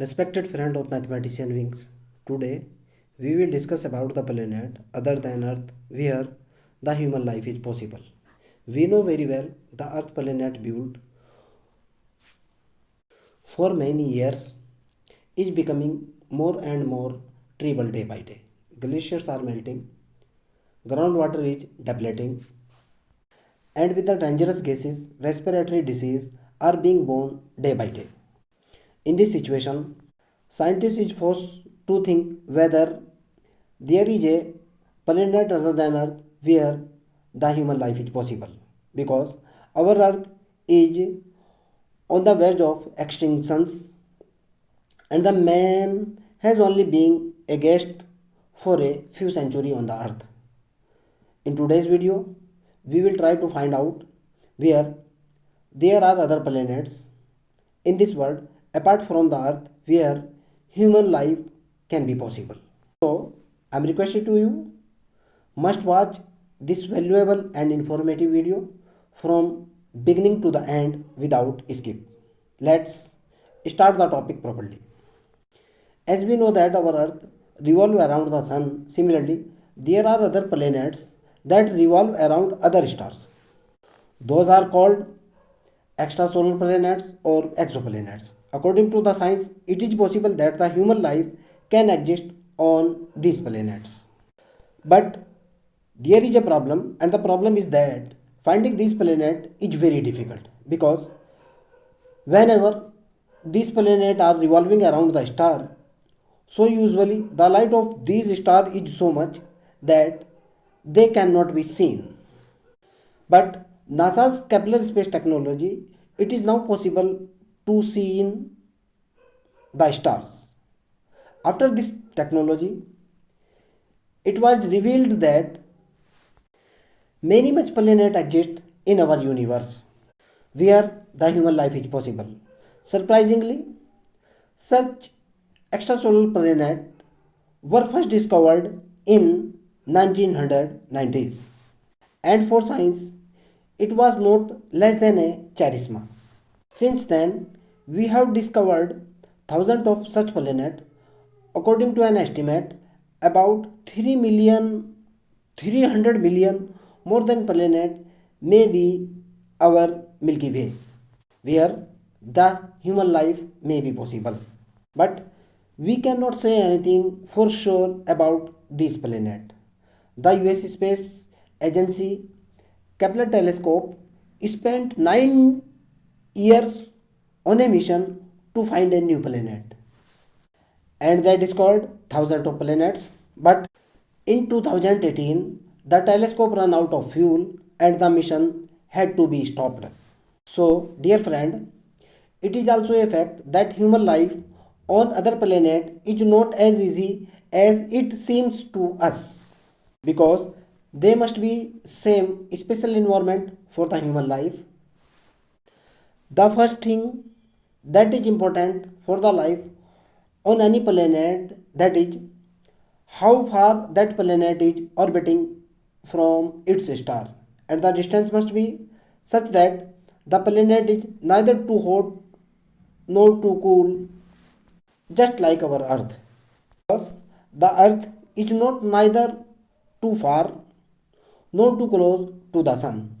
Respected friend of mathematician wings, today we will discuss about the planet other than Earth where the human life is possible. We know very well the Earth planet built for many years is becoming more and more trivial day by day. Glaciers are melting, groundwater is depleting, and with the dangerous gases, respiratory disease are being born day by day. In this situation, scientists is forced to think whether there is a planet other than Earth where the human life is possible. Because our Earth is on the verge of extinctions and the man has only been a guest for a few centuries on the Earth. In today's video, we will try to find out where there are other planets in this world apart from the Earth where human life can be possible. So, I am requesting to you must watch this valuable and informative video from beginning to the end without skip. Let's start the topic properly. As we know that our Earth revolves around the Sun, similarly, there are other planets that revolve around other stars. Those are called extrasolar planets or exoplanets. According to the science, it is possible that the human life can exist on these planets. But there is a problem, and the problem is that finding this planet is very difficult because whenever these planets are revolving around the star, so usually the light of these stars is so much that they cannot be seen. But NASA's Kepler space technology, it is now possible to see in the stars. After this technology, it was revealed that many much planets exist in our universe where the human life is possible. Surprisingly, such extrasolar planets were first discovered in 1990s. And for science, it was not less than a charisma. Since then, we have discovered thousands of such planets. According to an estimate, about 300 million more than planet may be our Milky Way, where the human life may be possible. But we cannot say anything for sure about this planet. The US Space Agency Kepler telescope spent 9 years on a mission to find a new planet, and they discovered thousands of planets. But in 2018, the telescope ran out of fuel and the mission had to be stopped. So, dear friend, it is also a fact that human life on other planet is not as easy as it seems to us because they must be same special environment for the human life. The first thing that is important for the life on any planet, that is how far that planet is orbiting from its star, and the distance must be such that the planet is neither too hot nor too cool, just like our earth. Because the earth is not neither too far nor too close to the sun.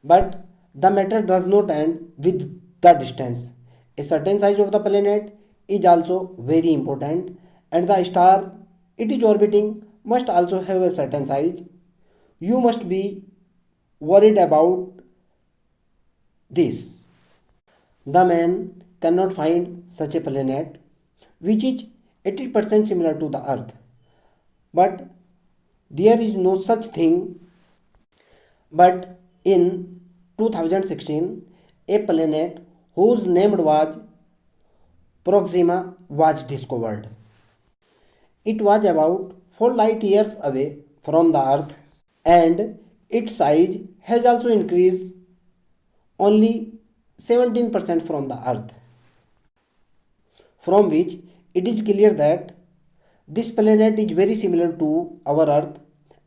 But the matter does not end with the distance. A certain size of the planet is also very important, and the star it is orbiting must also have a certain size. You must be worried about this. The man cannot find such a planet which is 80% similar to the earth. But there is no such thing. But in 2016, a planet whose name was Proxima was discovered. It was about 4 light years away from the earth, and its size has also increased only 17% from the earth, from which it is clear that this planet is very similar to our earth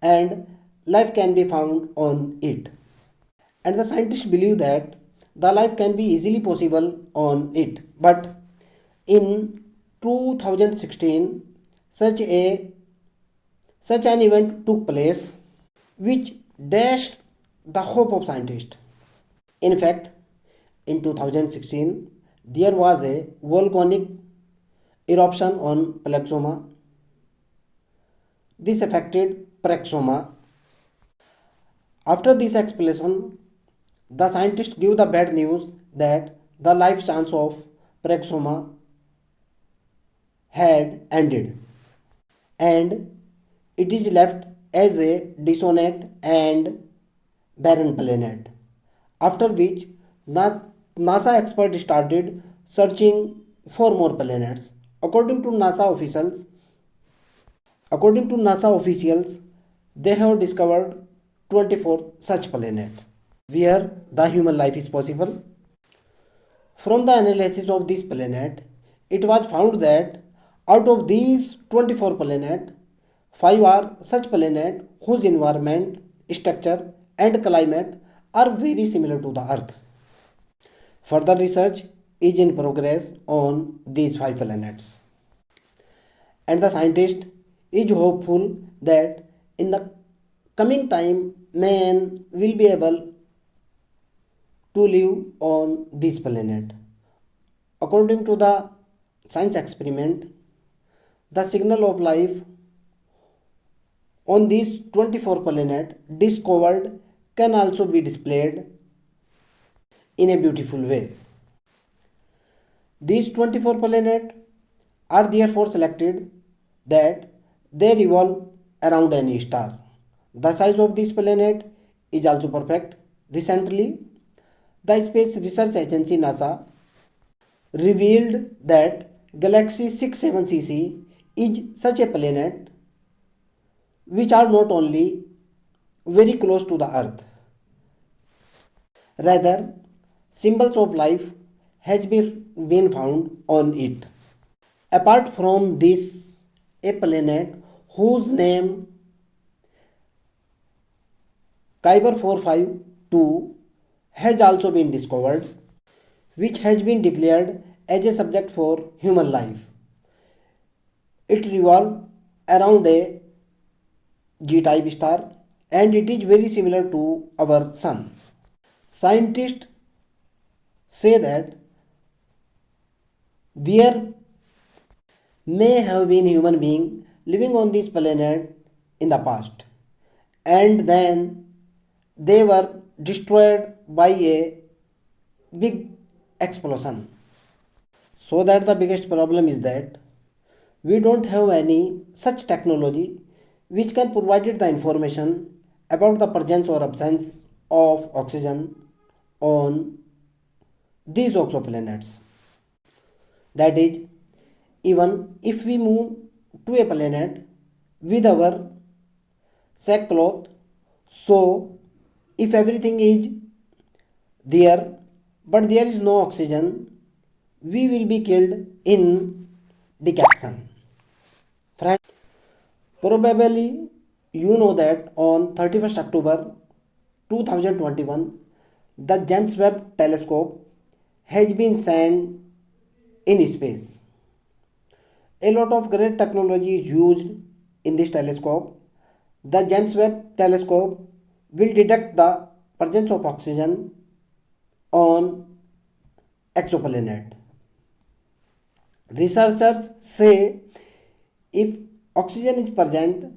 and life can be found on it. And the scientists believe that the life can be easily possible on it. But in 2016, such an event took place which dashed the hope of scientists. In fact, in 2016, there was a volcanic eruption on Palaxoma. This affected Praxoma. After this explosion, the scientists give the bad news that the life chance of Praxoma had ended and it is left as a desolate and barren planet. After which, NASA experts started searching for more planets. According to NASA officials, they have discovered 24 such planets where the human life is possible. From the analysis of this planet, it was found that out of these 24 planets, 5 are such planets whose environment, structure, and climate are very similar to the Earth. Further research is in progress on these 5 planets. And the scientist is hopeful that in the coming time man will be able to live on this planet. According to the science experiment, the signal of life on these 24 planets discovered can also be displayed in a beautiful way. These 24 planets are therefore selected that they revolve around any star. The size of this planet is also perfect. Recently, the Space Research Agency NASA revealed that Galaxy 67cc is such a planet which are not only very close to the Earth, rather symbols of life has been found on it. Apart from this, a planet whose name Kuiper 452 has also been discovered, which has been declared as a subject for human life. It revolves around a G-type star and it is very similar to our Sun. Scientists say that there may have been human beings living on this planet in the past and then they were destroyed by a big explosion. So that the biggest problem is that we don't have any such technology which can provide the information about the presence or absence of oxygen on these exoplanets. That is, even if we move to a planet with our sackcloth, so if everything is there but there is no oxygen, we will be killed in decaction. Friends, probably you know that on 31st October 2021, the James Webb Telescope has been sent in space. A lot of great technology is used in this telescope. The James Webb Telescope will detect the presence of oxygen on exoplanet. Researchers say if oxygen is present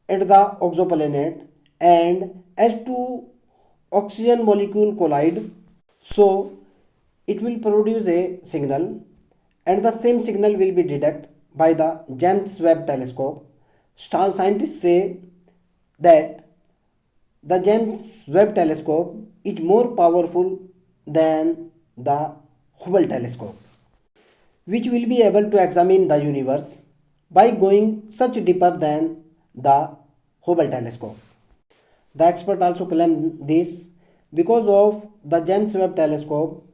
at the exoplanet and as two oxygen molecule collide, so it will produce a signal and the same signal will be detected by the James Webb Telescope. Scientists say that the James Webb Telescope is more powerful than the Hubble Telescope, which will be able to examine the universe by going such deeper than the Hubble Telescope. The expert also claim this because of the James Webb Telescope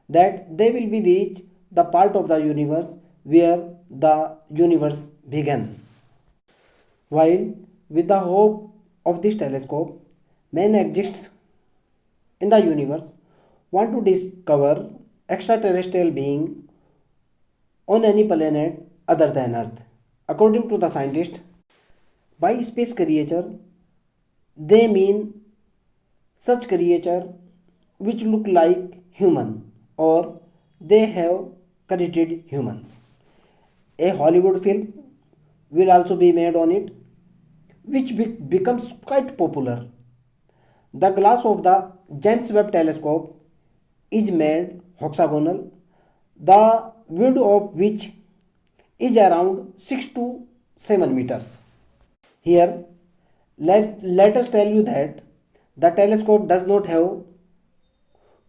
that they will be reach the part of the universe where the universe began. While with the help of this telescope, man exists in the universe want to discover extraterrestrial being on any planet other than Earth. According to the scientist, by space creature, they mean such creature which look like human or they have created humans. A Hollywood film will also be made on it, which becomes quite popular. The glass of the James Webb telescope is made hexagonal, the width of which is around 6 to 7 meters. Here, let us tell you that the telescope does not have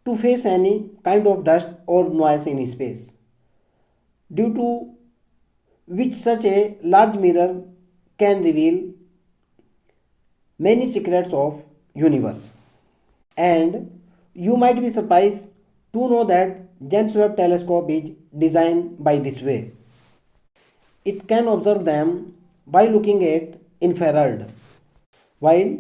to face any kind of dust or noise in space, due to which such a large mirror can reveal many secrets of universe. And you might be surprised to know that James Webb telescope is designed by this way. It can observe them by looking at infrared, while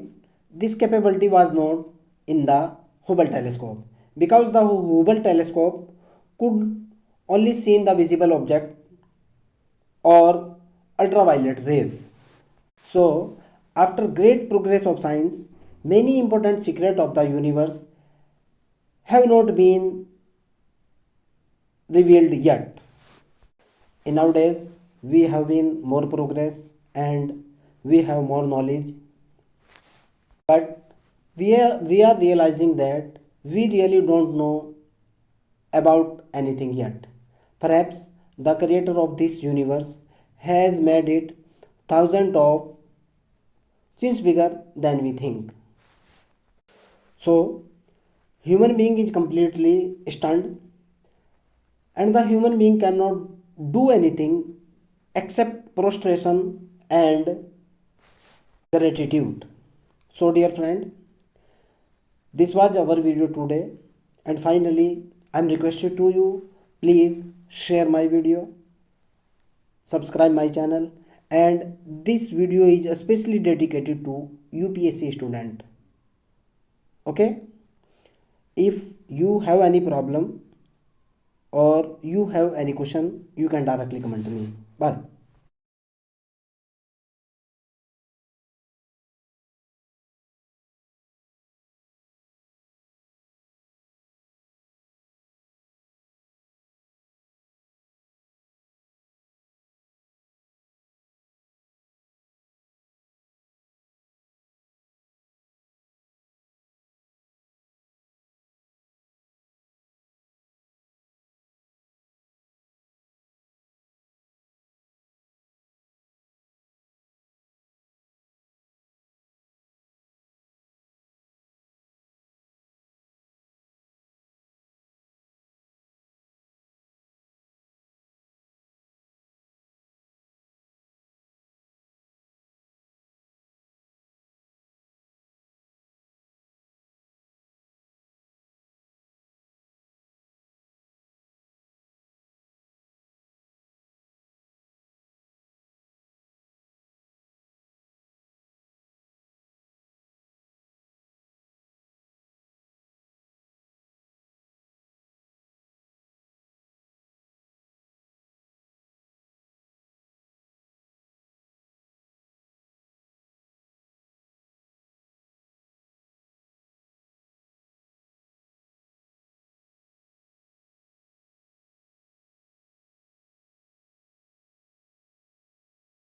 this capability was not in the Hubble telescope, because the Hubble telescope could only see the visible object or ultraviolet rays. So, after great progress of science, many important secrets of the universe have not been revealed yet. Nowadays, we have been more progress and we have more knowledge, but we are realizing that we really don't know about anything yet. Perhaps the creator of this universe has made it thousands of times bigger than we think. So, human being is completely stunned, and the human being cannot do anything except prostration and gratitude. So, dear friend, this was our video today, and finally, I am requested to you, please share my video, subscribe my channel, and this video is especially dedicated to UPSC student. Okay, if you have any problem or you have any question, you can directly comment to me. Bye.